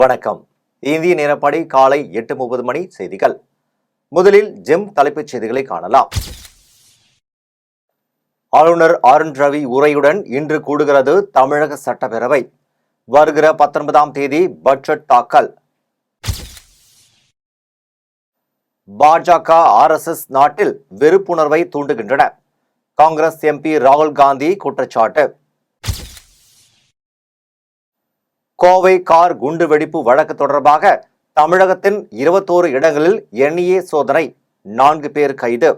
வணக்கம். இந்திய நேரப்படி காலை 8:30 மணி செய்திகள். முதலில் ஜெம் தலைப்புச் செய்திகளை காணலாம். ஆளுநர் ஆர்.என். ரவி உரையுடன் இன்று கூடுகிறது தமிழக சட்டப்பேரவை. வருகிற 19ஆம் தேதி பட்ஜெட் தாக்கல். பாஜக, RSS நாட்டில் வெறுப்புணர்வை தூண்டுகின்றன. காங்கிரஸ் MP ராகுல் காந்தி குற்றச்சாட்டு. கோவை கார் குண்டுவெடிப்பு வழக்கு தொடர்பாக தமிழகத்தின் 21 இடங்களில் NIA சோதனை, 4 பேர் கைது.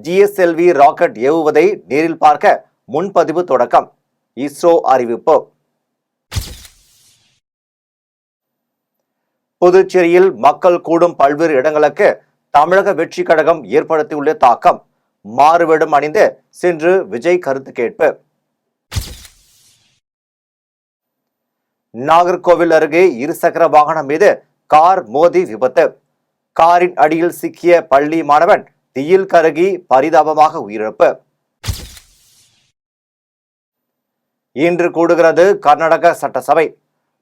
GSLV ராக்கெட் ஏவுவதை நேரில் பார்க்க முன்பதிவு தொடக்கம், இஸ்ரோ அறிவிப்பு. புதுச்சேரியில் மக்கள் கூடும் பல்வேறு இடங்களுக்கு தமிழக வெற்றி கழகம் ஏற்படுத்தியுள்ள தாக்கம். மாறுவேடம் அணிந்து சென்று விஜய் கருத்து கேட்பு. நாகர்கோவில் அருகே இருசக்கர வாகனம் மீது கார் மோதி விபத்து. காரின் அடியில் சிக்கிய பள்ளி மாணவன் தீயில் கருகி பரிதாபமாக உயிரிழப்பு. இன்று கூடுகிறது கர்நாடக சட்டசபை.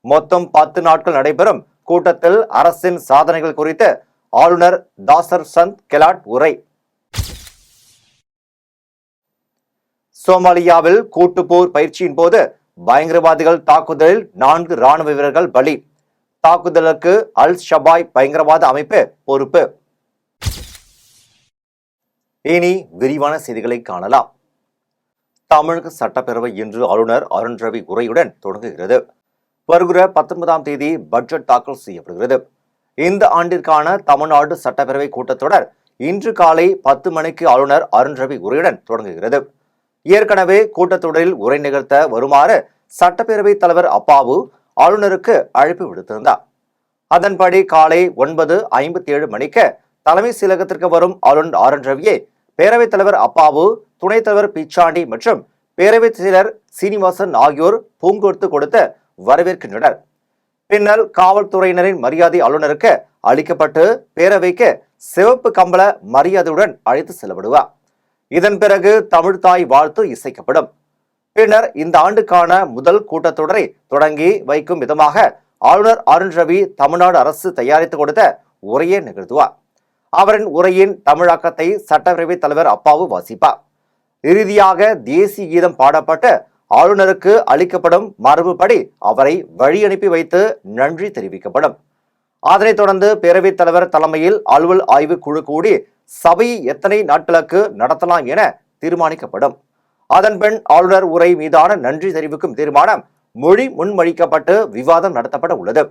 மொத்தம் 10 நாட்கள் நடைபெறும் கூட்டத்தில் அரசின் சாதனைகள் குறித்து ஆளுநர் தாசர் சந்த் கெலாட் உரை. சோமாலியாவில் கூட்டுப்போர் பயிற்சியின் போது பயங்கரவாதிகள் தாக்குதலில் 4 ராணுவ வீரர்கள் பலி. தாக்குதலுக்கு அல் ஷபாய் பயங்கரவாத அமைப்பு பொறுப்பு. இனி விரிவான செய்திகளை காணலாம். தமிழக சட்டப்பேரவை இன்று ஆளுநர் ஆர்.என். ரவி உரையுடன் தொடங்குகிறது. வருகிற 19ஆம் தேதி பட்ஜெட் தாக்கல் செய்யப்படுகிறது. இந்த ஆண்டிற்கான தமிழ்நாடு சட்டப்பேரவை கூட்டத்தொடர் இன்று காலை 10 மணிக்கு ஆளுநர் ஆர்.என். ரவி உரையுடன் தொடங்குகிறது. ஏற்கனவே கூட்டத்தொடரில் உரை நிகழ்த்த வருமாறு சட்டப்பேரவைத் தலைவர் அப்பாவு ஆளுநருக்கு அழைப்பு விடுத்திருந்தார். அதன்படி காலை 9:57 மணிக்கு தலைமை செயலகத்திற்கு வரும் ஆளுநர் ஆர்.என். ரவியை பேரவைத் தலைவர் அப்பாவு, துணைத் தலைவர் பிச்சாண்டி மற்றும் பேரவைத் செயலர் சீனிவாசன் ஆகியோர் பூங்கொத்து கொடுத்து வரவேற்கின்றனர். பின்னர் காவல்துறையினரின் மரியாதை ஆளுநருக்கு அளிக்கப்பட்டு பேரவைக்கு சிவப்பு கம்பள மரியாதையுடன் அழைத்து செல்லப்படுவார். இதன் பிறகு தமிழ்தாய் வாழ்த்து இசைக்கப்படும். பின்னர் இந்த ஆண்டுக்கான முதல் கூட்டத்தொடரை தொடங்கி வைக்கும் விதமாக ஆளுநர் ஆர்.என். ரவி தமிழ்நாடு அரசு தயாரித்து கொடுத்த உரையை நிகழ்த்துவார். அவரின் உரையின் தமிழாக்கத்தை சட்டப்பேரவைத் தலைவர் அப்பாவு வாசிப்பார். இறுதியாக தேசிய கீதம் பாடப்பட்டு ஆளுநருக்கு அளிக்கப்படும் மரபுப்படி அவரை வழி அனுப்பி வைத்து நன்றி தெரிவிக்கப்படும். அதனைத் தொடர்ந்து பேரவைத் தலைவர் தலைமையில் அலுவல் ஆய்வு குழு கூடி சபையை எத்தனை நாட்களுக்கு நடத்தலாம் என தீர்மானிக்கப்படும். அதன்பின் ஆளுநர் உரை மீதான நன்றி தெரிவிக்கும் தீர்மானம் மொழி முன்மொழிக்கப்பட்டு விவாதம் நடத்தப்பட உள்ளது.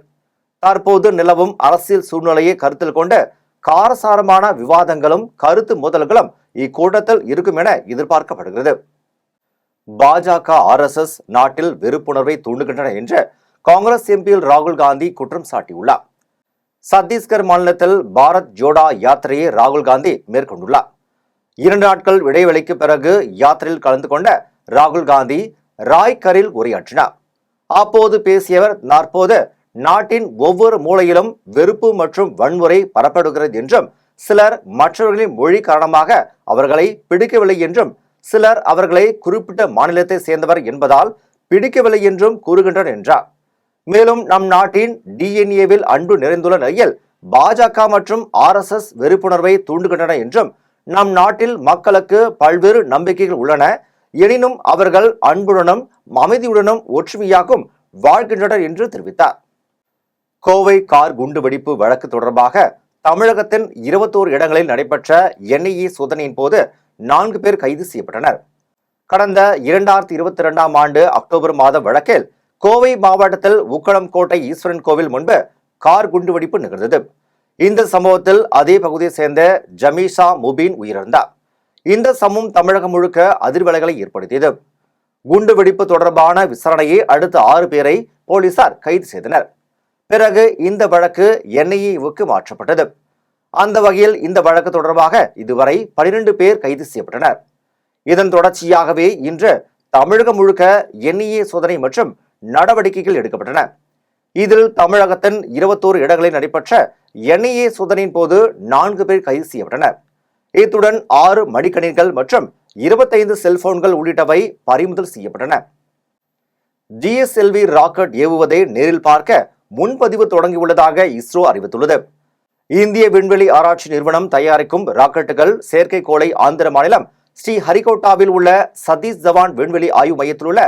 தற்போது நிலவும் அரசியல் சூழ்நிலையை கருத்தில் கொண்டு காரசாரமான விவாதங்களும் கருத்து மோதல்களும் இக்கூட்டத்தில் இருக்கும் என எதிர்பார்க்கப்படுகிறது. பாஜக, RSS நாட்டில் வெறுப்புணர்வை தூண்டுகின்றன என்று காங்கிரஸ் MP ராகுல் காந்தி குற்றம் சாட்டியுள்ளார். சத்தீஸ்கர் மாநிலத்தில் பாரத் ஜோடோ யாத்திரையை ராகுல் காந்தி மேற்கொண்டுள்ளார். 2 நாட்கள் இடைவெளிக்கு பிறகு யாத்திரையில் கலந்து கொண்ட ராகுல் காந்தி ராய்கரில் உரையாற்றினார். அப்போது பேசியவர், தற்போது நாட்டின் ஒவ்வொரு மூலையிலும் வெறுப்பு மற்றும் வன்முறை பரப்பப்படுகிறது என்றும், சிலர் மற்றவர்களின் மொழி காரணமாக அவர்களை பிடிக்கவில்லை என்றும், சிலர் அவர்களை குறிப்பிட்ட மாநிலத்தை சேர்ந்தவர் என்பதால் பிடிக்கவில்லை என்றும் கூறுகின்றனர் என்றார். மேலும் நம் நாட்டின் DNA-வில் அன்பு நிறைந்துள்ள நிலையில் பாஜக மற்றும் RSS வெறுப்புணர்வை தூண்டுகின்றன என்றும், நம் நாட்டில் மக்களுக்கு பல்வேறு நம்பிக்கைகள் உள்ளன, எனினும் அவர்கள் அன்புடனும் அமைதியுடனும் ஒற்றுமையாகவும் வாழ்கின்றனர் என்று தெரிவித்தார். கோவை கார் குண்டுவெடிப்பு வழக்கு தொடர்பாக தமிழகத்தின் 21 இடங்களில் நடைபெற்ற NIA சோதனையின் போது 4 பேர் கைது செய்யப்பட்டனர். கடந்த 2022ஆம் ஆண்டு அக்டோபர் மாத வழக்கில் கோவை மாவட்டத்தில் உக்கடம் கோட்டை ஈஸ்வரன் கோவில் முன்பு கார் குண்டுவெடிப்பு நிகழ்ந்தது. இந்த சம்பவத்தில் அதே பகுதியை சேர்ந்த ஜமீஷா முபீன் உயிரிழந்தார். இந்த சம்பவம் தமிழகம் முழுக்க அதிர்வலைகளை ஏற்படுத்தியது. குண்டுவெடிப்பு தொடர்பான விசாரணையை அடுத்த 6 பேரை போலீசார் கைது செய்தனர். பிறகு இந்த வழக்கு NIA-வுக்கு மாற்றப்பட்டது. அந்த வகையில் இந்த வழக்கு தொடர்பாக இதுவரை 12 பேர் கைது செய்யப்பட்டனர். இதன் தொடர்ச்சியாகவே இன்று தமிழகம் முழுக்க NIA சோதனை மற்றும் நடவடிக்கைகள் எடுக்கப்பட்டன. இதில் தமிழகத்தின் 21 இடங்களில் நடைபெற்ற NIA சோதனையின் போது 4 பேர் கைது செய்யப்பட்டனர். இத்துடன் 6 மடிக்கணினிகள் மற்றும் 25 செல்போன்கள் உள்ளிட்டவை பறிமுதல் செய்யப்பட்டன. GSLV ராக்கெட் ஏவுவதை நேரில் பார்க்க முன்பதிவு தொடங்கியுள்ளதாக இஸ்ரோ அறிவித்துள்ளது. இந்திய விண்வெளி ஆராய்ச்சி நிறுவனம் தயாரிக்கும் ராக்கெட்டுகள் செயற்கைக்கோளை ஆந்திர மாநிலம் ஸ்ரீஹரிகோட்டாவில் உள்ள சதீஷ் தவான் விண்வெளி ஆய்வு மையத்தில் உள்ள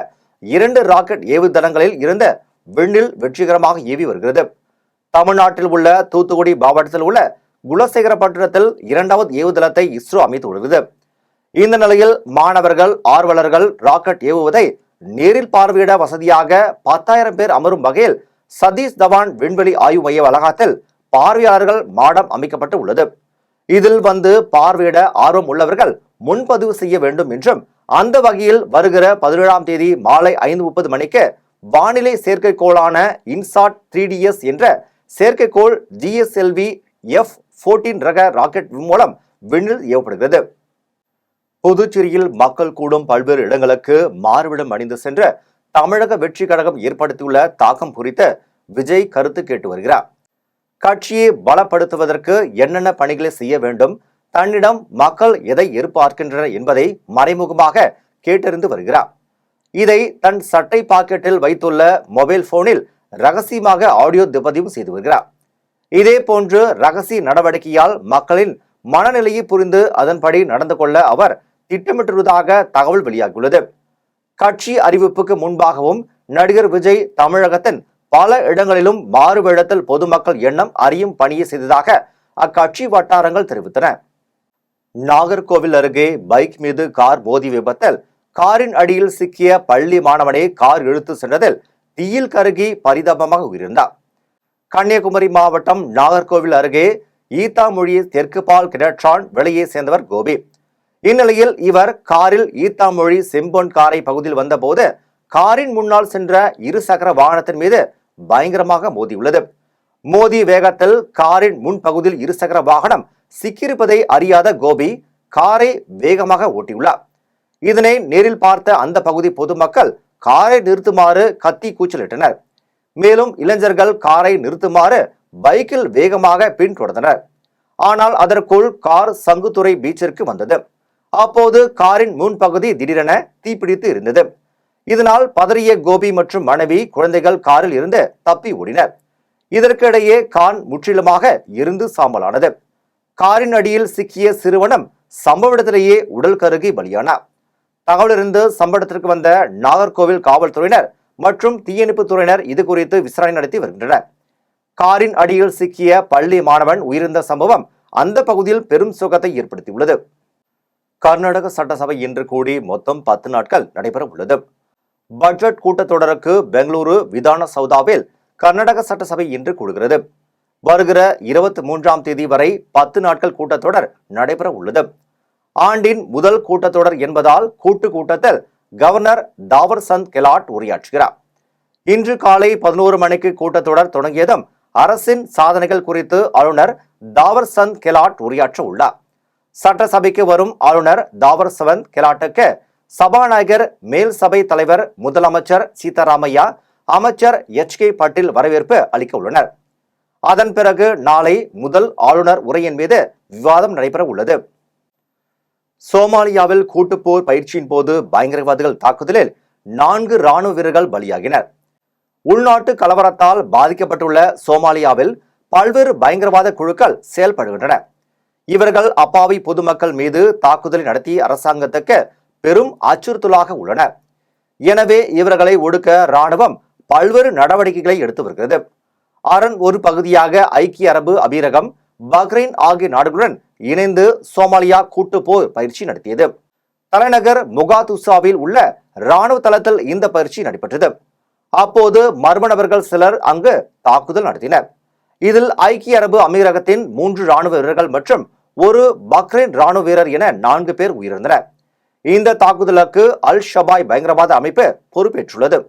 2 ராக்கெட் ஏவுதளங்களில் இருந்த விண்ணில் வெற்றிகரமாக ஏவி வருகிறது. தமிழ்நாட்டில் உள்ள தூத்துக்குடி மாவட்டத்தில் உள்ள குலசேகரப்பட்டினத்தில் 2வது ஏவுதளத்தை இஸ்ரோ அமைத்து வருகிறது. இந்த நிலையில் மாணவர்கள் ஆர்வலர்கள் ராக்கெட் ஏவுவதை நேரில் பார்வையிட வசதியாக 10,000 பேர் அமரும் வகையில் சதீஷ் தவான் விண்வெளி ஆய்வு மைய வளாகத்தில் பார்வையாளர்கள் மாடம் அமைக்கப்பட்டு உள்ளது. இதில் வந்து பார்வையிட ஆர்வம் உள்ளவர்கள் முன்பதிவு செய்ய வேண்டும் என்றும், அந்த வகையில் வருகிற 17ஆம் தேதி மாலை 5:30 மணிக்கு வானிலை செயற்கைக்கோளான இன்சாட் 3DS என்ற செயற்கைக்கோள் GSLV F-14 ரக ராக்கெட் மூலம் விண்ணில் ஏவப்படுகிறது. புதுச்சேரியில் மக்கள் கூடும் பல்வேறு இடங்களுக்கு மாறுவிடம் அணிந்து சென்ற தமிழக வெற்றி கழகம் ஏற்படுத்தியுள்ள தாக்கம் குறித்து விஜய் கருத்து கேட்டு வருகிறார். கட்சியை பலப்படுத்துவதற்கு என்னென்ன பணிகளை செய்ய வேண்டும், தன்னிடம் மக்கள் எதை எதிர்பார்க்கின்றனர் என்பதை மறைமுகமாக கேட்டறிந்து வருகிறார். இதை தன் சட்டை பாக்கெட்டில் வைத்துள்ள மொபைல் போனில் ரகசியமாக ஆடியோ பதிவு செய்து வருகிறார். இதே போன்று ரகசிய நடவடிக்கையால் மக்களின் மனநிலையை புரிந்து அதன்படி நடந்து கொள்ள அவர் திட்டமிட்டுள்ளதாக தகவல் வெளியாகியுள்ளது. கட்சி அறிவிப்புக்கு முன்பாகவும் நடிகர் விஜய் தமிழகத்தின் பல இடங்களிலும் மாறுவேடத்தில் பொதுமக்கள் எண்ணம் அறியும் பணியை செய்ததாக அக்கட்சி வட்டாரங்கள் தெரிவித்தன. நாகர்கோவில் அருகே பைக் மீது கார் மோதி விபத்தில் காரின் அடியில் சிக்கிய பள்ளி மாணவனை கார் இழுத்து சென்றதில் தீயில் கருகி பரிதாபமாக உயிரிழந்தார். கன்னியாகுமரி மாவட்டம் நாகர்கோவில் அருகே ஈத்தாமொழி தெற்கு பால் கிணற்றான் வெளியே சேர்ந்தவர் கோபி. இந்நிலையில் இவர் காரில் ஈத்தாமொழி செம்பொன் காரை பகுதியில் வந்தபோது காரின் முன்னால் சென்ற இருசக்கர வாகனத்தின் மீது பயங்கரமாக மோதியுள்ளது. மோதி வேகத்தில் காரின் முன்பகுதியில் இருசக்கர வாகனம் சிக்கியிருப்பதை அறியாத கோபி காரை வேகமாக ஓட்டியுள்ளார். இதனை நேரில் பார்த்த அந்த பகுதி பொதுமக்கள் காரை நிறுத்துமாறு கத்தி கூச்சலிட்டனர். மேலும் இளைஞர்கள் காரை நிறுத்துமாறு பைக்கில் வேகமாக பின்தொடர்ந்தனர். ஆனால் அதற்குள் கார் சங்குத்துறை பீச்சிற்கு வந்தது. அப்போது காரின் முன்பகுதி திடீரென தீப்பிடித்து இருந்தது. இதனால் பதறிய கோபி மற்றும் மனைவி குழந்தைகள் காரில் இருந்து தப்பி ஓடினர். இதற்கிடையே கார் முற்றிலுமாக எரிந்து சாம்பலானது. காரின் அடியில் சிக்கிய சிறுவனும் சம்பவ இடத்திலேயே உடல் கருகி பலியானார். தகவலிருந்து சம்பவ இடத்திற்கு வந்த நாகர்கோவில் காவல்துறையினர் மற்றும் தீயணைப்பு துறையினர் இது குறித்து விசாரணை நடத்தி வருகின்றனர். காரின் அடியில் சிக்கிய பள்ளி மாணவன் உயிரிழந்த சம்பவம் அந்த பகுதியில் பெரும் சோகத்தை ஏற்படுத்தியுள்ளது. கர்நாடக சட்டசபை இன்று கூடி மொத்தம் 10 நாட்கள் நடைபெற உள்ளது. பட்ஜெட் கூட்டத்தொடருக்கு பெங்களூரு விதான சௌதாவில் கர்நாடக சட்டசபை இன்று கூடுகிறது. வருகிற 23ஆம் தேதி வரை 10 நாட்கள் கூட்டத்தொடர் நடைபெற உள்ளது. ஆண்டின் முதல் கூட்டத்தொடர் என்பதால் கூட்டத்தில் கவர்னர் தாவர் சந்த் கெலாட் உரையாற்றுகிறார். இன்று காலை 11 மணிக்கு கூட்டத்தொடர் தொடங்கியதும் அரசின் சாதனைகள் குறித்து ஆளுநர் தாவர் சந்த் கெலாட் உரையாற்ற உள்ளார். சட்டசபைக்கு வரும் ஆளுநர் தாவர் சந்த் கெலாட்டுக்கு சபாநாயகர், மேல் சபை தலைவர், முதலமைச்சர் சீதாராமையா, அமைச்சர் HK பட்டேல் வரவேற்பு அளிக்க உள்ளனர். அதன் பிறகு நாளை முதல் ஆளுநர் உரையின் மீது விவாதம் நடைபெற உள்ளது. சோமாலியாவில் கூட்டுப்போர் பயிற்சியின் போது பயங்கரவாதிகள் தாக்குதலில் 4 ராணுவ வீரர்கள் பலியாகினர். உள்நாட்டு கலவரத்தால் பாதிக்கப்பட்டுள்ள சோமாலியாவில் பல்வேறு பயங்கரவாத குழுக்கள் செயல்படுகின்றன. இவர்கள் அப்பாவி பொதுமக்கள் மீது தாக்குதலை நடத்தி அரசாங்கத்துக்கு பெரும் அச்சுறுத்தலாக உள்ளனர். எனவே இவர்களை ஒடுக்க ராணுவம் பல்வேறு நடவடிக்கைகளை எடுத்து வருகிறது. அதன் ஒரு பகுதியாக ஐக்கிய அரபு அமீரகம், பஹ்ரைன் ஆகிய நாடுகளுடன் இணைந்து சோமாலியா கூட்டுப்போர் பயிற்சி நடத்தியது. தலைநகர் மொகாதுசாவில் உள்ள ராணுவ தளத்தில் இந்த பயிற்சி நடைபெற்றது. அப்போது மர்ம நபர்கள் சிலர் அங்கு தாக்குதல் நடத்தினர். இதில் ஐக்கிய அரபு அமீரகத்தின் 3 ராணுவ வீரர்கள் மற்றும் ஒரு பஹ்ரைன் ராணுவ வீரர் என 4 பேர் உயிரிழந்தனர். இந்த தாக்குதலுக்கு அல் ஷபாய் பயங்கரவாத அமைப்பு பொறுப்பேற்றுள்ளது.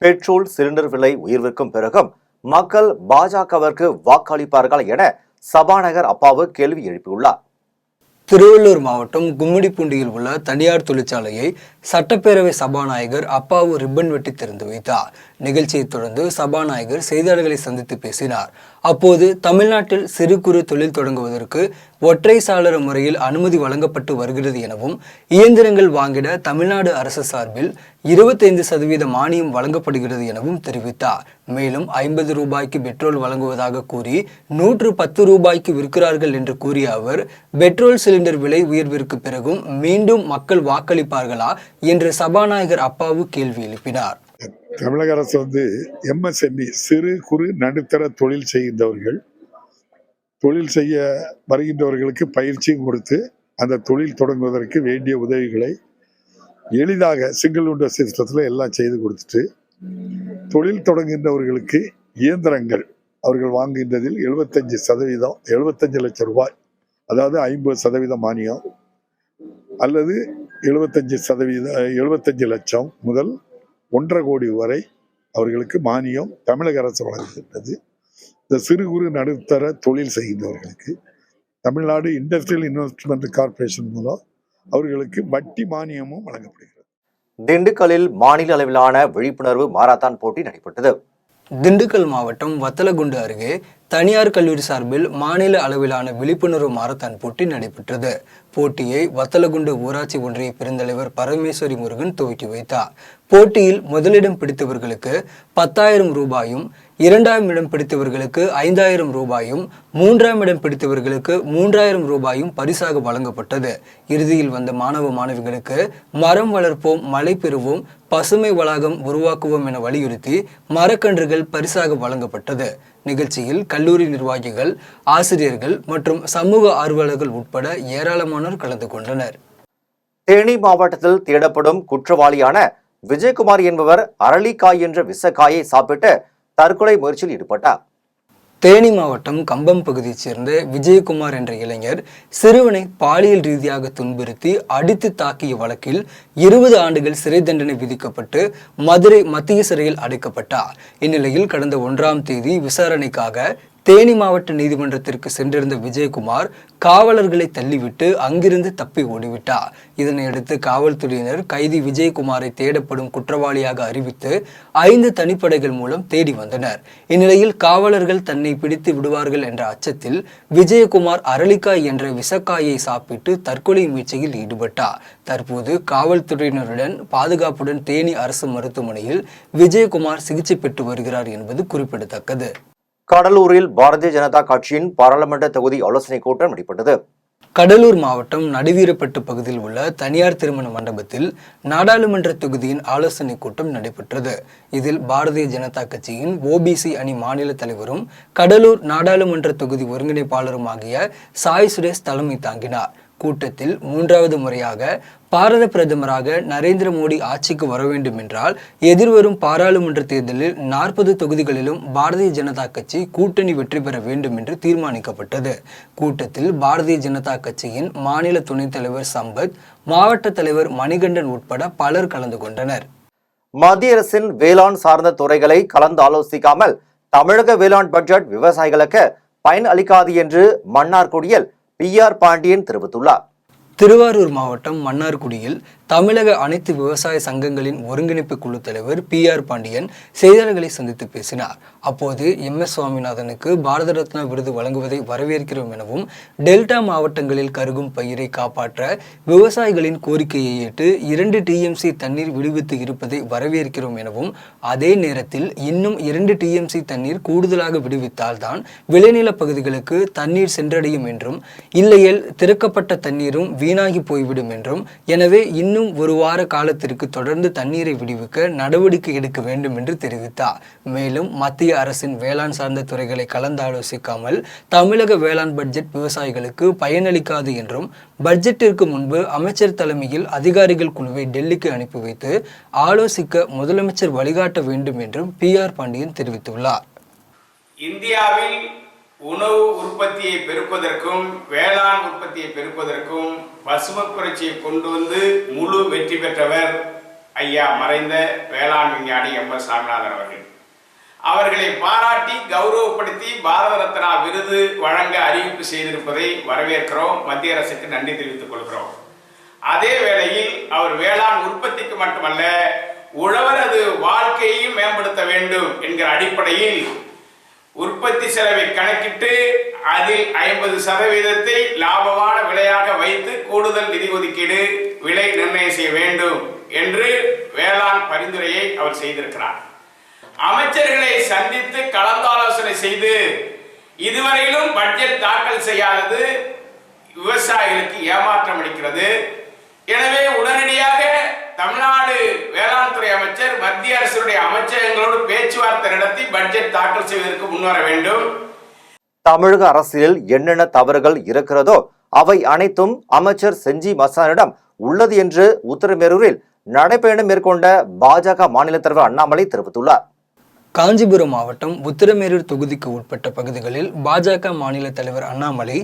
பெட்ரோல் சிலிண்டர் விலை உயர்விற்கும் பிறகும் மக்கள் பாஜகவிற்கு வாக்களிப்பார்கள் என சபாநாயகர் அப்பாவு கேள்வி எழுப்பியுள்ளார். திருவள்ளூர் மாவட்டம் கும்மிடிப்பூண்டியில் உள்ள தனியார் தொழிற்சாலையை சட்டப்பேரவை சபாநாயகர் அப்பாவு ரிப்பன் வெட்டி திறந்து வைத்தார். நிகழ்ச்சியைத் தொடர்ந்து சபாநாயகர் செய்தியாளர்களை சந்தித்து பேசினார். அப்போது தமிழ்நாட்டில் சிறு குறு தொழில் தொடங்குவதற்கு ஒற்றை சாளர முறையில் அனுமதி வழங்கப்பட்டு வருகிறது எனவும், இயந்திரங்கள் வாங்கிட தமிழ்நாடு அரசு சார்பில் 25% மானியம் வழங்கப்படுகிறது எனவும் தெரிவித்தார். மேலும் 50 ரூபாய்க்கு பெட்ரோல் வழங்குவதாக கூறி 110 ரூபாய்க்கு விற்கிறார்கள் என்று கூறிய அவர், பெட்ரோல் சிலிண்டர் விலை உயர்விற்கு பிறகும் மீண்டும் மக்கள் வாக்களிப்பார்களா என்று சபாநாயகர் அப்பாவு கேள்வி எழுப்பினார். தமிழக அரசு MSME சிறு குறு நடுத்தர தொழில் செய்கின்றவர்கள், தொழில் செய்ய வருகின்றவர்களுக்கு பயிற்சியும் கொடுத்து அந்த தொழில் தொடங்குவதற்கு வேண்டிய உதவிகளை எளிதாக சிங்கிள் விண்டோ சிஸ்டத்தில் எல்லாம் செய்து கொடுத்துட்டு, தொழில் தொடங்குகின்றவர்களுக்கு இயந்திரங்கள் அவர்கள் வாங்குகின்றதில் 75 லட்சம் ரூபாய், அதாவது 50% மானியம் அல்லது 75 லட்சம் முதல் 1.5 கோடி வரை அவர்களுக்கு மானியம் தமிழக அரசு வழங்குகின்றது. இந்த சிறு குறு நடுத்தர தொழில் செய்கின்றவர்களுக்கு தமிழ்நாடு இண்டஸ்ட்ரியல் இன்வெஸ்ட்மெண்ட் கார்பரேஷன் மூலம் அவர்களுக்கு வட்டி மானியமும் வழங்கப்படுகிறது. திண்டுக்கல்லில் மாநில அளவிலான விழிப்புணர்வு மாரத்தான் போட்டி நடைபெற்றது. திண்டுக்கல் மாவட்டம் வத்தலகுண்டு அருகே தனியார் கல்லூரி சார்பில் மாநில அளவிலான விழிப்புணர்வு மாரத்தான் போட்டி நடைபெற்றது. போட்டியை வத்தலகுண்டு ஊராட்சி ஒன்றிய பெருந்தலைவர் பரமேஸ்வரி முருகன் துவக்கி வைத்தார். போட்டியில் முதலிடம் பிடித்தவர்களுக்கு 10,000 ரூபாயும், 2ஆம் இடம் பிடித்தவர்களுக்கு 5,000 ரூபாயும், 3ஆம் இடம் பிடித்தவர்களுக்கு 3,000 ரூபாயும் பரிசாக வழங்கப்பட்டது. இறுதியில் வந்த மாணவ மாணவிகளுக்கு மரம் வளர்ப்போம், மழை பெறுவோம், பசுமை வளாகம் உருவாக்குவோம் என வலியுறுத்தி மரக்கன்றுகள் பரிசாக வழங்கப்பட்டது. நிகழ்ச்சியில் கல்லூரி நிர்வாகிகள், ஆசிரியர்கள் மற்றும் சமூக ஆர்வலர்கள் உட்பட ஏராளமானோர் கலந்து கொண்டனர். தேனி மாவட்டத்தில் தேடப்படும் குற்றவாளியான விஜயகுமார் என்பவர் அரளிக்காய் என்ற விஷக்காயை சாப்பிட்டு தற்கொலை முயற்சியில் ஈடுபட்டார். தேனி மாவட்டம் கம்பம் பகுதியைச் சேர்ந்த விஜயகுமார் என்ற இளைஞர் சிறுவனை பாலியல் ரீதியாக துன்புறுத்தி அடித்து தாக்கிய வழக்கில் 20 ஆண்டுகள் சிறை தண்டனை விதிக்கப்பட்டு மதுரை மத்திய சிறையில் அடைக்கப்பட்டார். இந்நிலையில் கடந்த 1ஆம் தேதி விசாரணைக்காக தேனி மாவட்ட நீதிமன்றத்திற்கு சென்றிருந்த விஜயகுமார் காவலர்களை தள்ளிவிட்டு அங்கிருந்து தப்பி ஓடிவிட்டார். இதனையடுத்து காவல்துறையினர் கைதி விஜயகுமாரை தேடப்படும் குற்றவாளியாக அறிவித்து 5 தனிப்படைகள் மூலம் தேடி வந்தனர். இந்நிலையில் காவலர்கள் தன்னை பிடித்து விடுவார்கள் என்ற அச்சத்தில் விஜயகுமார் அரளிக்காய் என்ற விஷக்காயை சாப்பிட்டு தற்கொலை முயற்சியில் ஈடுபட்டார். தற்போது காவல்துறையினருடன் பாதுகாப்புடன் தேனி அரசு மருத்துவமனையில் விஜயகுமார் சிகிச்சை பெற்று வருகிறார் என்பது குறிப்பிடத்தக்கது. கடலூரில் பாரதிய ஜனதா கட்சியின் பாராளுமன்ற தொகுதி ஆலோசனை கூட்டம் நடைபெற்றது. கடலூர் மாவட்டம் நடுவீரப்பட்டு பகுதியில் உள்ள தனியார் திருமண மண்டபத்தில் நாடாளுமன்ற தொகுதியின் ஆலோசனை கூட்டம் நடைபெற்றது. இதில் பாரதிய ஜனதா கட்சியின் OBC அணி மாநில தலைவரும் கடலூர் நாடாளுமன்ற தொகுதி ஒருங்கிணைப்பாளரும் ஆகிய சாய் சுரேஷ் தலைமை தாங்கினார். கூட்டத்தில் 3வது முறையாக பாரத பிரதமராக நரேந்திர மோடி ஆட்சிக்கு வர வேண்டும் என்றால் எதிர்வரும் பாராளுமன்ற தேர்தலில் 40 தொகுதிகளிலும் பாரதிய ஜனதா கட்சி கூட்டணி வெற்றி பெற வேண்டும் என்று தீர்மானிக்கப்பட்டது. கூட்டத்தில் பாரதிய ஜனதா கட்சியின் மாநில துணைத் தலைவர் சம்பத், மாவட்ட தலைவர் மணிகண்டன் உட்பட பலர் கலந்து கொண்டனர். மத்திய அரசின் வேளாண் சார்ந்த துறைகளை கலந்து ஆலோசிக்காமல் தமிழக வேளாண் பட்ஜெட் விவசாயிகளுக்கு பயன் அளிக்காது என்று மன்னார்குடியில் PR பாண்டியன் தெரிவித்துள்ளார். திருவாரூர் மாவட்டம் மன்னார்குடியில் தமிழக அனைத்து விவசாய சங்கங்களின் ஒருங்கிணைப்பு குழு தலைவர் PR பாண்டியன் செய்தியாளர்களை சந்தித்து பேசினார். அப்போது MS சுவாமிநாதனுக்கு பாரத ரத்னா விருது வழங்குவதை வரவேற்கிறோம் எனவும், டெல்டா மாவட்டங்களில் கருகும் பயிரை காப்பாற்ற விவசாயிகளின் கோரிக்கையை ஏற்று 2 TMC தண்ணீர் விடுவித்து இருப்பதை வரவேற்கிறோம் எனவும், அதே நேரத்தில் இன்னும் 2 TMC தண்ணீர் கூடுதலாக விடுவித்தால் தான் விளைநில பகுதிகளுக்கு தண்ணீர் சென்றடையும் என்றும், இல்லையேல் திறக்கப்பட்ட தண்ணீரும் வீணாகி போய்விடும் என்றும், எனவே இன்னும் 1 வார காலத்திற்கு தொடர்ந்து தண்ணீரை விடுவிக்க நடவடிக்கை எடுக்க வேண்டும் என்று தெரிவித்தார். மேலும் மத்திய அரசின் வேளாண் சார்ந்த துறைகளை கலந்தாலோசிக்காமல் தமிழக வேளாண் பட்ஜெட் விவசாயிகளுக்கு பயனளிக்காது என்றும், பட்ஜெட்டிற்கு முன்பு அமைச்சர் தலைமையில் அதிகாரிகள் குழுவை டெல்லிக்கு அனுப்பி வைத்து ஆலோசிக்க முதலமைச்சர் வழிகாட்ட வேண்டும் என்றும் PR பாண்டியன் தெரிவித்துள்ளார். இந்தியாவில் உணவு உற்பத்தியை பெருக்குவதற்கும் வேளாண் உற்பத்தியை பெருக்குவதற்கும் பசுமை புரட்சியை கொண்டு வந்து முழு வெற்றி பெற்றவர் ஐயா மறைந்த வேளாண் விஞ்ஞானி MS சாமிநாதன் அவர்கள். அவர்களை பாராட்டி கௌரவப்படுத்தி பாரத ரத்னா விருது வழங்க அறிவிப்பு செய்திருப்பதை வரவேற்கிறோம். மத்திய அரசுக்கு நன்றி தெரிவித்துக் கொள்கிறோம். அதே வேளையில் அவர் வேளாண் உற்பத்திக்கு மட்டுமல்ல, உழவரது வாழ்க்கையையும் மேம்படுத்த வேண்டும் என்கிற அடிப்படையில் உற்பத்தி செலவை கணக்கிட்டு அதில் 50% லாபமான விலையாக வைத்து கூடுதல் நிதி ஒதுக்கீடு விலை நிர்ணயம் செய்ய வேண்டும் என்று வேளாண் பரிந்துரையை அவர் செய்திருக்கிறார். அமைச்சர்களை சந்தித்து கலந்தாலோசனை செய்து இதுவரையிலும் பட்ஜெட் தாக்கல் செய்யாதது விவசாயிகளுக்கு ஏமாற்றம் அளிக்கிறது. எனவே உடனடியாக தமிழ்நாடு வேளாண் துறை அமைச்சர் மத்திய அரசுடைய அமைச்சகங்களோடு பேச்சுவார்த்தை நடத்தி பட்ஜெட் தாக்கல் செய்வதற்கு முன்வர வேண்டும். தமிழக அரசியலில் என்னென்ன தவறுகள் இருக்கிறதோ அவை அனைத்தும் அமைச்சர் செஞ்சி மஸ்தானிடம் உள்ளது என்று உத்தரமேரூரில் நடைபயணம் மேற்கொண்ட பாஜக மாநில தலைவர் அண்ணாமலை தெரிவித்துள்ளார். காஞ்சிபுரம் மாவட்டம் உத்திரமேரூர் தொகுதிக்கு உட்பட்ட பகுதிகளில் பாஜக மாநில தலைவர் அண்ணாமலை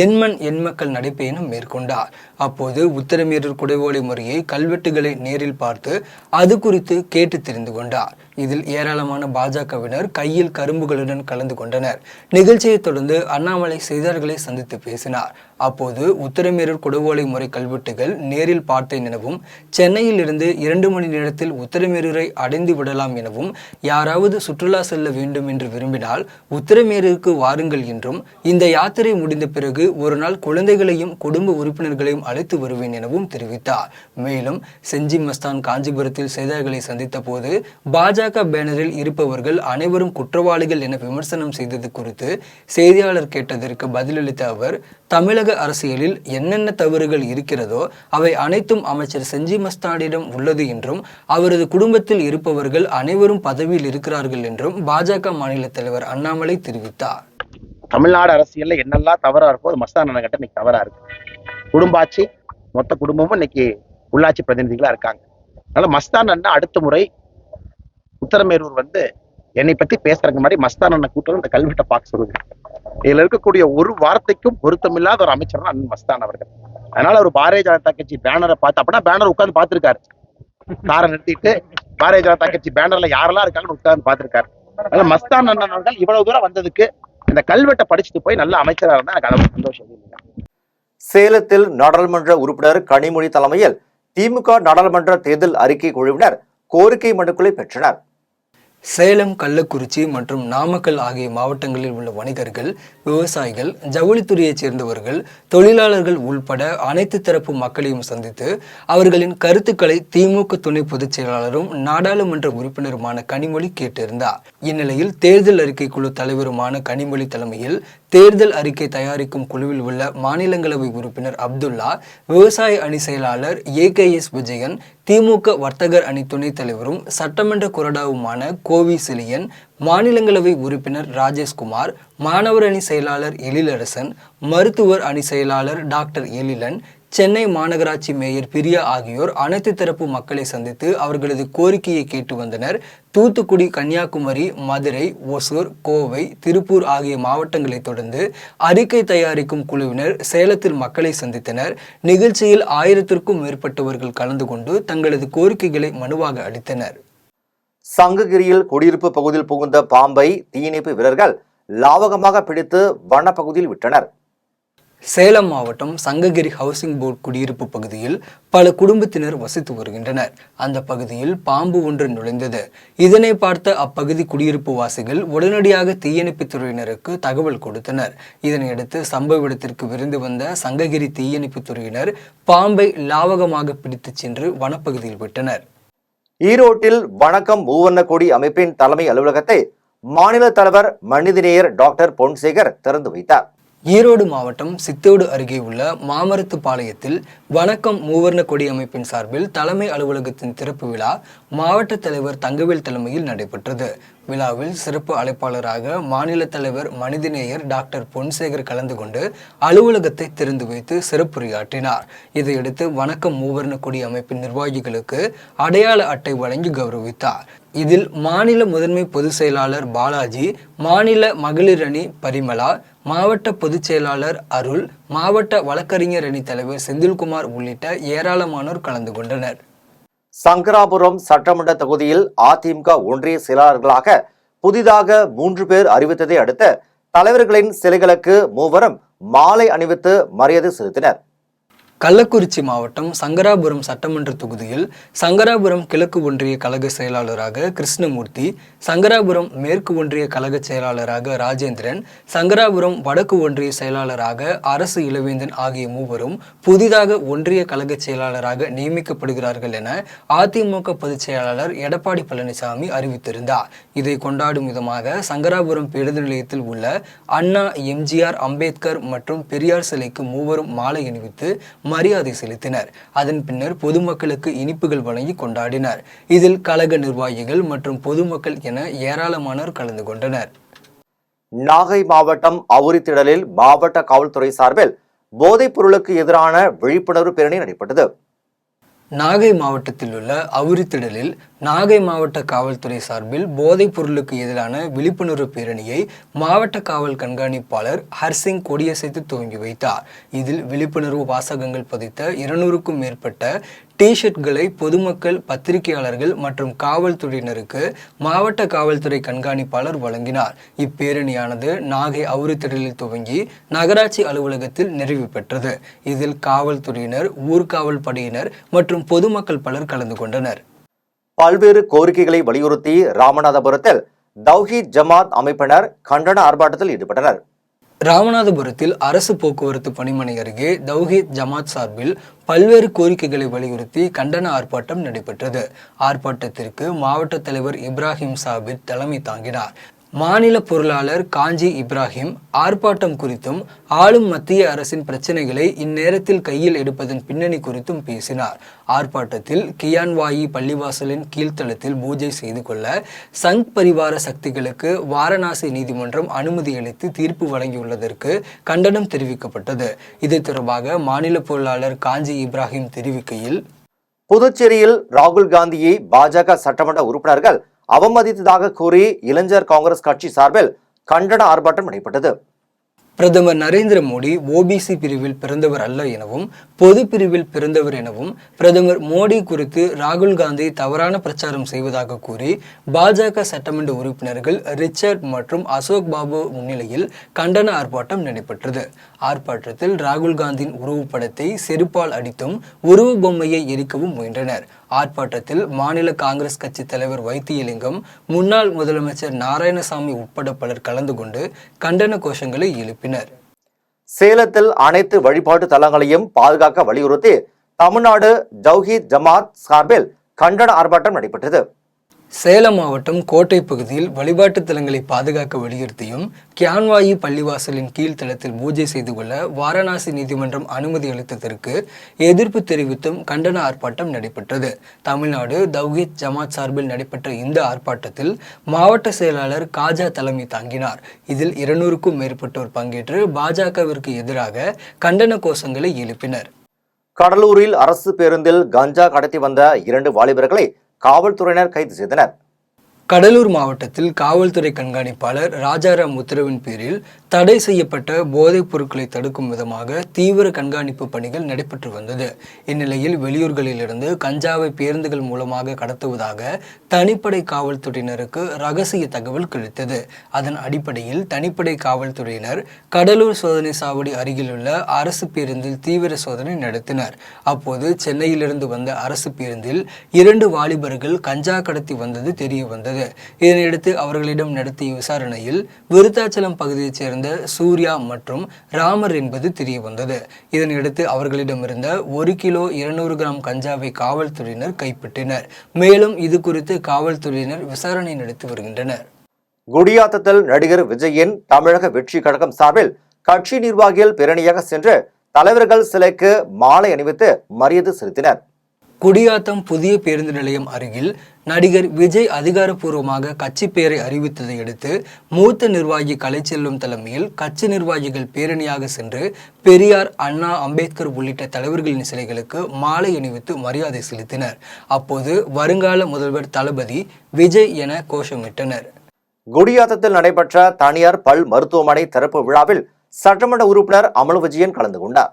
எண்மண் எண்மக்கள் நடைபயணம் மேற்கொண்டார். அப்போது உத்திரமேரூர் குடைவோலை முறையை கல்வெட்டுகளை நேரில் பார்த்து அது குறித்து கேட்டு தெரிந்து கொண்டார். இதில் ஏராளமான பாஜகவினர் கையில் கரும்புகளுடன் கலந்து கொண்டனர். நிகழ்ச்சியை தொடர்ந்து அண்ணாமலை செய்தியாளர்களை சந்தித்து பேசினார். அப்போது உத்திரமேரூர் குடைவோலை முறை கல்வெட்டுகள் நேரில் பார்த்தேன் எனவும் சென்னையில் இருந்து 2 மணி நேரத்தில் உத்திரமேரூரை அடைந்து விடலாம் எனவும் யாராவது சுற்றுலா செல்ல வேண்டும் என்று விரும்பினால் உத்திரமேரூருக்கு வாருங்கள் என்றும் இந்த யாத்திரை முடிந்த பிறகு ஒரு நாள் குழந்தைகளையும் குடும்ப உறுப்பினர்களையும் அழைத்து வருவேன் எனவும் தெரிவித்தார். மேலும் செஞ்சி மஸ்தான் காஞ்சிபுரத்தில் செய்தியாளர்களை சந்தித்த போது பாஜக பேனரில் இருப்பவர்கள் அனைவரும் குற்றவாளிகள் என விமர்சனம் செய்தது குறித்து செய்தியாளர் கேட்டதற்கு பதிலளித்த அவர், தமிழக அரசியலில் என்னென்ன தவறுகள் இருக்கிறதோ அவை அனைத்தும் அமைச்சர் செஞ்சி மஸ்தானிடம் உள்ளது என்றும் அவரது குடும்பத்தில் இருப்பவர்கள் அனைவரும் பதவியில் இருக்கிறார்கள் என்றும் பாஜக மாநில தலைவர் அண்ணாமலை தெரிவித்தார். தமிழ்நாடு அரசியல்ல என்னெல்லாம் தவறா இருக்கோ அது மஸ்தான் அண்ணன் கிட்ட இன்னைக்கு தவறா இருக்கு. குடும்பாட்சி மொத்த குடும்பமும் இன்னைக்கு உள்ளாட்சி பிரதிநிதிகளா இருக்காங்க. அதனால மஸ்தான் அண்ணன் அடுத்த முறை உத்தரமேரூர் வந்து என்னை பத்தி பேசுறதுக்கு முன்னாடி மஸ்தான் அண்ணன் கூட்டம் இந்த கல்வெட்டை பார்க்க சொல்லுது. இதுல இருக்கக்கூடிய ஒரு வார்த்தைக்கும் பொருத்தமில்லாத ஒரு அமைச்சர் தான் அண்ணன் மஸ்தான் அவர்கள். அதனால அவர் பாரதிய ஜனதா கட்சி பேனரை பார்த்து அப்படின்னா பேனர் உட்கார்ந்து பார்த்திருக்காரு. காரை நிறுத்திட்டு பாரதிய ஜனதா கட்சி பேனர்ல யாரெல்லாம் இருக்காங்கன்னு உட்கார்ந்து பார்த்திருக்காரு. அதனால மஸ்தான் அண்ணன் அவர்கள் இவ்வளவு தூரம் வந்ததுக்கு இந்த கல்வெட்டை படிச்சுட்டு போய் நல்ல அமைச்சராக இருந்தா எனக்கு அளவு சந்தோஷம். சேலத்தில் நாடாளுமன்ற உறுப்பினர் கனிமொழி தலைமையில் திமுக நாடாளுமன்ற தேர்தல் அறிக்கை குழுவினர் கோரிக்கை மனுக்களை பெற்றனர். சேலம், கள்ளக்குறிச்சி மற்றும் நாமக்கல் ஆகிய மாவட்டங்களில் உள்ள வணிகர்கள், விவசாயிகள், ஜவுளித்துறையைச் சேர்ந்தவர்கள், தொழிலாளர்கள் உள்பட அனைத்து தரப்பு மக்களையும் சந்தித்து அவர்களின் கருத்துக்களை திமுக துணை பொதுச் செயலாளரும் நாடாளுமன்ற உறுப்பினருமான கனிமொழி கேட்டிருந்தார். இந்நிலையில் தேர்தல் அறிக்கை குழு தலைவருமான கனிமொழி தலைமையில் தேர்தல் அறிக்கை தயாரிக்கும் குழுவில் உள்ள மாநிலங்களவை உறுப்பினர் அப்துல்லா, விவசாய அணி செயலாளர் AKS விஜயன், திமுக வர்த்தகர் அணி துணைத் தலைவரும் சட்டமன்ற கொறடாவுமான கோவி சிலியன், மாநிலங்களவை உறுப்பினர் ராஜேஷ்குமார், மாணவர் அணி செயலாளர் எழிலரசன், மருத்துவர் அணி செயலாளர் டாக்டர் எழிலன், சென்னை மாநகராட்சி மேயர் பிரியா ஆகியோர் அனைத்து தரப்பு மக்களை சந்தித்து அவர்களது கோரிக்கையை கேட்டு வந்தனர். தூத்துக்குடி, கன்னியாகுமரி, மதுரை, ஒசூர், கோவை, திருப்பூர் ஆகிய மாவட்டங்களை தொடர்ந்து அறிக்கை தயாரிக்கும் குழுவினர் சேலத்தில் மக்களை சந்தித்தனர். நிகழ்ச்சியில் 1000க்கும் மேற்பட்டவர்கள் கலந்து கொண்டு தங்களது கோரிக்கைகளை மனுவாக அளித்தனர். சங்ககிரியில் குடியிருப்பு பகுதியில் புகுந்த பாம்பை தீயணைப்பு வீரர்கள் லாவகமாக பிடித்து வனப்பகுதியில் விட்டனர். சேலம் மாவட்டம் சங்ககிரி ஹவுசிங் போர்டு குடியிருப்பு பகுதியில் பல குடும்பத்தினர் வசித்து வருகின்றனர். அந்த பகுதியில் பாம்பு ஒன்று நுழைந்தது. இதனை பார்த்த அப்பகுதி குடியிருப்பு வாசிகள் உடனடியாக தீயணைப்புத் துறையினருக்கு தகவல் கொடுத்தனர். இதனையடுத்து சம்பவ இடத்திற்கு விரைந்து வந்த சங்ககிரி தீயணைப்புத் துறையினர் பாம்பை லாவகமாக பிடித்து சென்று வனப்பகுதியில் விட்டனர். ஈரோட்டில் வணக்கம் மூவர்ண கொடி அமைப்பின் தலைமை அலுவலகத்தை மாநில தலைவர் மனிதநேயர் டாக்டர் பொன்சேகர் திறந்து வைத்தார். ஈரோடு மாவட்டம் சித்தோடு அருகே உள்ள மாமரத்துப்பாளையத்தில் வணக்கம் மூவர்ண கொடி அமைப்பின் சார்பில் தலைமை அலுவலகத்தின் திறப்பு விழா மாவட்ட தலைவர் தங்கவேல் தலைமையில் நடைபெற்றது. விழாவில் சிறப்பு அழைப்பாளராக மாநில தலைவர் மனிதநேயர் டாக்டர் பொன்சேகர் கலந்து கொண்டு அலுவலகத்தை திறந்து வைத்து சிறப்புரையாற்றினார். இதையடுத்து வணக்கம் மூவர்ண கொடி அமைப்பின் நிர்வாகிகளுக்கு அடையாள அட்டை வழங்கி கௌரவித்தார். இதில் மாநில முதன்மை பொதுச் செயலாளர் பாலாஜி, மாநில மகளிர் அணி பரிமளா, மாவட்ட பொதுச் செயலாளர் அருள், மாவட்ட வழக்கறிஞர் அணி தலைவர் செந்தில்குமார் உள்ளிட்ட ஏராளமானோர் கலந்து கொண்டனர். சங்கராபுரம் சட்டமன்ற தொகுதியில் அதிமுக ஒன்றிய செயலாளர்களாக புதிதாக 3 பேர் அறிவித்ததை அடுத்து தலைவர்களின் சிலைகளுக்கு மூவரும் மாலை அணிவித்து மரியாதை செலுத்தினர். கள்ளக்குறிச்சி மாவட்டம் சங்கராபுரம் சட்டமன்ற தொகுதியில் சங்கராபுரம் கிழக்கு ஒன்றிய கழக செயலாளராக கிருஷ்ணமூர்த்தி, சங்கராபுரம் மேற்கு ஒன்றிய கழக செயலாளராக ராஜேந்திரன், சங்கராபுரம் வடக்கு ஒன்றிய செயலாளராக அரசு இளவேந்தன் ஆகிய மூவரும் புதிதாக ஒன்றிய கழக செயலாளராக நியமிக்கப்படுகிறார்கள் என அதிமுக பொதுச் செயலாளர் எடப்பாடி பழனிசாமி அறிவித்திருந்தார். இதை கொண்டாடும் விதமாக சங்கராபுரம் பேருந்து நிலையத்தில் உள்ள அண்ணா, எம்ஜிஆர், அம்பேத்கர் மற்றும் பெரியார் சிலைக்கு மூவரும் மாலை அணிவித்து மரியாதை செலுத்தினர். அதன் பின்னர் பொதுமக்களுக்கு இனிப்புகள் வழங்கி கொண்டாடினர். இதில் கழக நிர்வாகிகள் மற்றும் பொதுமக்கள் என ஏராளமானோர் கலந்து கொண்டனர். நாகை மாவட்டம் அவுரித்திடலில் மாவட்ட காவல்துறை சார்பில் போதைப் பொருளுக்கு எதிரான விழிப்புணர்வு பேரணி நடைபெற்றது. நாகை மாவட்டத்தில் உள்ள அவுரித்திடலில் நாகை மாவட்ட காவல்துறை சார்பில் போதைப் பொருளுக்கு எதிரான விழிப்புணர்வு பேரணியை மாவட்ட காவல் கண்காணிப்பாளர் ஹர்சிங் கொடியசைத்து துவங்கி வைத்தார். இதில் விழிப்புணர்வு வாசகங்கள் பதித்த 200க்கும் மேற்பட்ட டி-ஷர்ட்களை பொதுமக்கள், பத்திரிகையாளர்கள் மற்றும் காவல்துறையினருக்கு மாவட்ட காவல்துறை கண்காணிப்பாளர் வழங்கினார். இப்பேரணியானது நாகை அவுரித்திடலில் துவங்கி நகராட்சி அலுவலகத்தில் நிறைவு பெற்றது. இதில் காவல்துறையினர், ஊர்காவல் படையினர் மற்றும் பொதுமக்கள் பலர் கலந்து கொண்டனர். பல்வேறு கோரிக்கைகளை வலியுறுத்தி ராமநாதபுரத்தில் தௌஹீத் ஜமாத் அமைப்பினர் கண்டன ஆர்ப்பாட்டத்தில் ஈடுபட்டனர். ராமநாதபுரத்தில் அரசு போக்குவரத்து பணிமனை அருகே தௌஹீத் ஜமாத் சார்பில் பல்வேறு கோரிக்கைகளை வலியுறுத்தி கண்டன ஆர்ப்பாட்டம் நடைபெற்றது. ஆர்ப்பாட்டத்திற்கு மாவட்ட தலைவர் இப்ராஹிம் சாபிர் தலைமை தாங்கினார். மாநில பொருளாளர் காஞ்சி இப்ராஹிம் ஆர்ப்பாட்டம் குறித்தும் ஆளும் மத்திய அரசின் பிரச்சனைகளை இந்நேரத்தில் கையில் எடுப்பதன் பின்னணி குறித்தும் பேசினார். ஆர்ப்பாட்டத்தில் கியான்வாயி பள்ளிவாசலின் கீழ்த்தளத்தில் பூஜை செய்து கொள்ள சங் பரிவார சக்திகளுக்கு வாரணாசி நீதிமன்றம் அனுமதி அளித்து தீர்ப்பு வழங்கியுள்ளதற்கு கண்டனம் தெரிவிக்கப்பட்டது. இது தொடர்பாக மாநில பொருளாளர் காஞ்சி இப்ராஹிம் தெரிவிக்கையில், புதுச்சேரியில் ராகுல் காந்தியை பாஜக சட்டமன்ற உறுப்பினர்கள் அவமதித்ததாக கூறி இளைஞர் காங்கிரஸ் கட்சி சார்பில் கண்டன ஆர்ப்பாட்டம் நடைபெற்றது. பிரதமர் நரேந்திர மோடி ஓபிசி பிரிவில் பிறந்தவர் அல்ல எனவும் பொது பிரிவில் பிறந்தவர் எனவும் பிரதமர் மோடி குறித்து ராகுல் காந்தி தவறான பிரச்சாரம் செய்வதாக கூறி பாஜக சட்டமன்ற உறுப்பினர்கள் ரிச்சர்ட் மற்றும் அசோக் பாபு முன்னிலையில் கண்டன ஆர்ப்பாட்டம் நடைபெற்றது. ஆர்ப்பாட்டத்தில் ராகுல் காந்தியின் உருவப்படத்தை செருப்பால் அடித்தும் உருவ பொம்மையை எரிக்கவும் முயன்றனர். ஆர்ப்பாட்டத்தில் மாநில காங்கிரஸ் கட்சி தலைவர் வைத்தியலிங்கம், முன்னாள் முதலமைச்சர் நாராயணசாமி உட்பட பலர் கலந்து கொண்டு கண்டன கோஷங்களை எழுப்பினர். சேலத்தில் அனைத்து வழிபாட்டு தலங்களையும் பாதுகாக்க வலியுறுத்தி தமிழ்நாடு தௌஹீத் ஜமாத் சார்பில் கண்டன ஆர்ப்பாட்டம் நடைபெற்றது. சேலம் மாவட்டம் கோட்டை பகுதியில் வழிபாட்டு தலங்களை பாதுகாக்க வலியுறுத்தியும் கியான்வாயி பள்ளிவாசலின் கீழ்த்தளத்தில் பூஜை செய்து கொள்ள வாரணாசி நீதிமன்றம் அனுமதி அளித்ததற்கு எதிர்ப்பு தெரிவித்தும் கண்டன ஆர்ப்பாட்டம் நடைபெற்றது. தமிழ்நாடு தௌஹீத் ஜமாத் சார்பில் நடைபெற்ற இந்த ஆர்ப்பாட்டத்தில் மாவட்ட செயலாளர் காஜா தலைமை தாங்கினார். இதில் 200க்கும் மேற்பட்டோர் பங்கேற்று பாஜகவிற்கு எதிராக கண்டன கோஷங்களை எழுப்பினர். கடலூரில் அரசு பேருந்தில் கஞ்சா கடத்தி வந்த 2 வாலிபர்களை காவல்துறையினர் கைது செய்தனர். கடலூர் மாவட்டத்தில் காவல்துறை கண்காணிப்பாளர் ராஜாராம் உத்தரவின் பேரில் தடை செய்யப்பட்ட போதைப் பொருட்களை தடுக்கும் விதமாக தீவிர கண்காணிப்பு பணிகள் நடைபெற்று வந்தது. இந்நிலையில் வெளியூர்களிலிருந்து கஞ்சாவை பேருந்துகள் மூலமாக கடத்துவதாக தனிப்படை காவல்துறையினருக்கு ரகசிய தகவல் கிடைத்தது. அதன் அடிப்படையில் தனிப்படை காவல்துறையினர் கடலூர் சோதனை சாவடி அருகிலுள்ள அரசு பேருந்தில் தீவிர சோதனை நடத்தினர். அப்போது சென்னையிலிருந்து வந்த அரசு பேருந்தில் 2 வாலிபர்கள் கஞ்சா கடத்தி வந்தது தெரிய வந்தது. இதனையடுத்து அவர்களிடம் நடத்திய விசாரணையில் விருத்தாச்சலம் பகுதியைச் சேர்ந்த சூர்யா மற்றும் ராமர் என்பது தெரிய வந்தது. இதனையடுத்து அவர்களிடமிருந்த 1 கிலோ 200 கிராம் கஞ்சாவை காவல்துறையினர் கைப்பற்றினர். மேலும் இது குறித்து காவல்துறையினர் விசாரணை நடத்தி வருகின்றனர். குடியாத்தத்தில் நடிகர் விஜயின் தமிழக வெற்றி கழகம் சார்பில் கட்சி நிர்வாகிகள் பேரணியாக சென்று தலைவர்கள் சிலைக்கு மாலை அணிவித்து மரியாதை செலுத்தினர். குடியாத்தம் புதிய பேருந்து நிலையம் அருகில் நடிகர் விஜய் அதிகாரப்பூர்வமாக கட்சி பெயரை அறிவித்ததை அடுத்து மூத்த நிர்வாகி கலைச்செல்வம் தலைமையில் கட்சி நிர்வாகிகள் பேரணியாக சென்று பெரியார், அண்ணா, அம்பேத்கர் உள்ளிட்ட தலைவர்களின் சிலைகளுக்கு மாலை அணிவித்து மரியாதை செலுத்தினர். அப்போது வருங்கால முதல்வர் தளபதி விஜய் என கோஷமிட்டனர். குடியாத்தத்தில் நடைபெற்ற தனியார் பல் மருத்துவமனை திறப்பு விழாவில் சட்டமன்ற உறுப்பினர் அமல விஜயன் கலந்து கொண்டார்.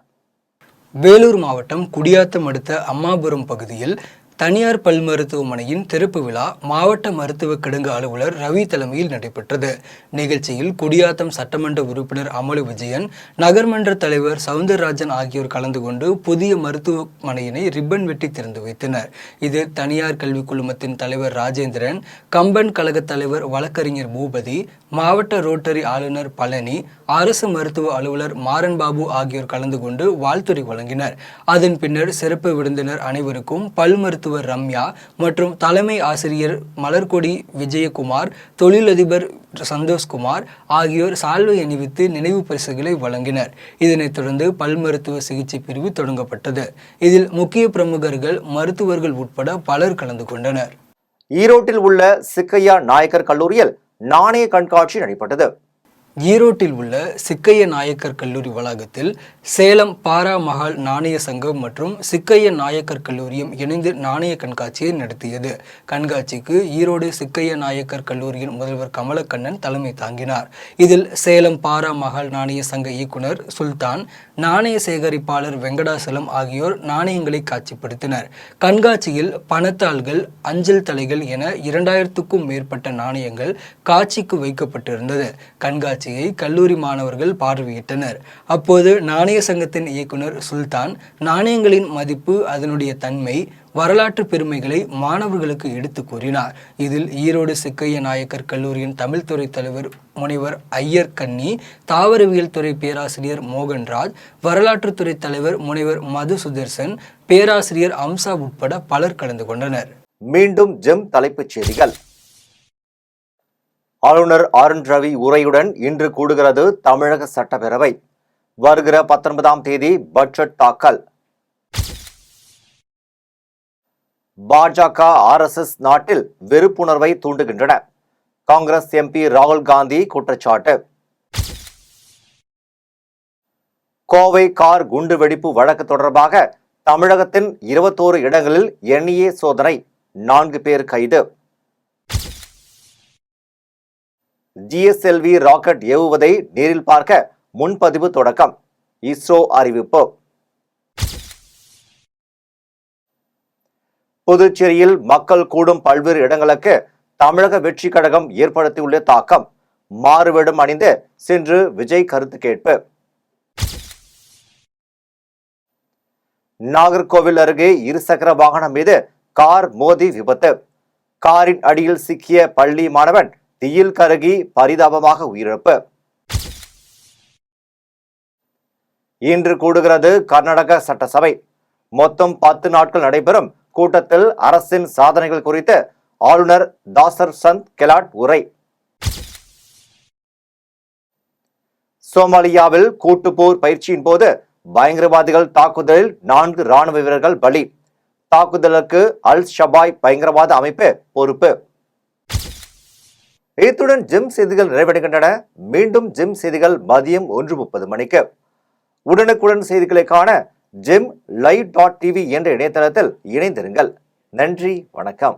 வேலூர் மாவட்டம் குடியாத்தம் அடுத்த அம்மாபுரம் பகுதியில் தனியார் பல் மருத்துவமனையின் திறப்பு விழா மாவட்ட மருத்துவ கிடங்கு அலுவலர் ரவி தலைமையில் நடைபெற்றது. நிகழ்ச்சியில் குடியாத்தம் சட்டமன்ற உறுப்பினர் அமலு விஜயன், நகர்மன்ற தலைவர் சவுந்தரராஜன் ஆகியோர் கலந்து கொண்டு புதிய மருத்துவமனையினை ரிப்பன் வெட்டி திறந்து வைத்தனர். இதில் தனியார் கல்விக் குழுமத்தின் தலைவர் ராஜேந்திரன், கம்பன் கழக தலைவர் வழக்கறிஞர் பூபதி, மாவட்ட ரோட்டரி ஆளுநர் பழனி, அரசு மருத்துவ அலுவலர் மாறன்பாபு ஆகியோர் கலந்து கொண்டு வாழ்த்துரை வழங்கினர். அதன் பின்னர் சிறப்பு விருந்தினர் அனைவருக்கும் பல் மருத்துவர் ரம்யா மற்றும் தலைமை ஆசிரியர் மலர்கொடி விஜயகுமார், தொழிலதிபர் சந்தோஷ்குமார் ஆகியோர் சால்வை அணிவித்து நினைவு பரிசுகளை வழங்கினர். இதனைத் தொடர்ந்து பல் மருத்துவ சிகிச்சை பிரிவு தொடங்கப்பட்டது. இதில் முக்கிய பிரமுகர்கள், மருத்துவர்கள் உட்பட பலர் கலந்து கொண்டனர். ஈரோட்டில் உள்ள சிக்கையா நாயக்கர் கல்லூரியில் நாணய கண்காட்சி நடைபெற்றது. ஈரோட்டில் உள்ள சிக்கைய நாயக்கர் கல்லூரி வளாகத்தில் சேலம் பாரா மஹால் நாணய சங்கம் மற்றும் சிக்கைய நாயக்கர் கல்லூரியும் இணைந்து நாணய கண்காட்சியை நடத்தியது. கண்காட்சிக்கு ஈரோடு சிக்கைய நாயக்கர் கல்லூரியின் முதல்வர் கமலக்கண்ணன் தலைமை தாங்கினார். இதில் சேலம் பாரா மஹால் நாணய சங்க இயக்குனர் சுல்தான், நாணய சேகரிப்பாளர் வெங்கடாசலம் ஆகியோர் நாணயங்களை காட்சிப்படுத்தினர். கண்காட்சியில் பணத்தாள்கள், அஞ்சல் தலைகள் என 2000க்கும் மேற்பட்ட நாணயங்கள் காட்சிக்கு வைக்கப்பட்டிருந்தது. கண்காட்சி கல்லூரி மாணவர்கள் பார்வையிட்டனர். அப்போது நாணய சங்கத்தின் இயக்குனர் சுல்தான் நாணயங்களின் மதிப்பு, அதனுடைய தன்மை, வரலாற்று பெருமைகளை மாணவர்களுக்கு எடுத்து கூறினார். இதில் ஈரோடு சிக்கைய நாயக்கர் கல்லூரியின் தமிழ் துறை தலைவர் முனைவர் ஐயர் கன்னி, தாவரவியல் துறை பேராசிரியர் மோகன்ராஜ், வரலாற்றுத்துறை தலைவர் முனைவர் மது சுதர்சன், பேராசிரியர் அம்சா உட்பட பலர் கலந்து கொண்டனர். மீண்டும் ஜெம் தலைப்புச் செய்திகள். ஆளுநர் ரவி உரையுடன் இன்று கூடுகிறது தமிழக சட்டப்பேரவை. வருகிற 19ஆம் தேதி பட்ஜெட் தாக்கல். பாஜக, RSS நாட்டில் வெறுப்புணர்வை தூண்டுகின்றன. காங்கிரஸ் MP ராகுல் காந்தி குற்றச்சாட்டு. கோவை கார் குண்டுவெடிப்பு வழக்கு தொடர்பாக தமிழகத்தின் 21 இடங்களில் NIA சோதனை, 4 பேர் கைது. GSLV ராக்கெட் ஏவுவதை நேரில் பார்க்க முன்பதிவு தொடக்கம், இஸ்ரோ அறிவிப்பு. புதுச்சேரியில் மக்கள் கூடும் பல்வேறு இடங்களுக்கு தமிழக வெற்றி கழகம் ஏற்படுத்தியுள்ள தாக்கம், மாறுவேடம் அணிந்து சென்று விஜய் கருத்து கேட்பு. நாகர்கோவில் அருகே இருசக்கர வாகனம் மீது கார் மோதி விபத்து. காரின் அடியில் சிக்கிய பள்ளி மாணவன் தீயில் கருகி பரிதாபமாக உயிரிழப்பு. இன்று கூடுகிறது கர்நாடக சட்டசபை. மொத்தம் 10 நாட்கள் நடைபெறும் கூட்டத்தில் அரசின் சாதனைகள் குறித்து ஆளுநர் தாசர் சந்த் கெலாட் உரை. சோமாலியாவில் கூட்டுப்போர் பயிற்சியின் போது பயங்கரவாதிகள் தாக்குதலில் 4 ராணுவ வீரர்கள் பலி. தாக்குதலுக்கு அல் ஷபாய் பயங்கரவாத அமைப்பு பொறுப்பு. இத்துடன் ஜெம் செய்திகள் நிறைவடைகின்றன. மீண்டும் ஜெம் செய்திகள் மதியம் 1:30 மணிக்கு. உடனுக்குடன் செய்திகளை காண GemLive.tv என்ற இணையதளத்தில் இணைந்திருங்கள். நன்றி, வணக்கம்.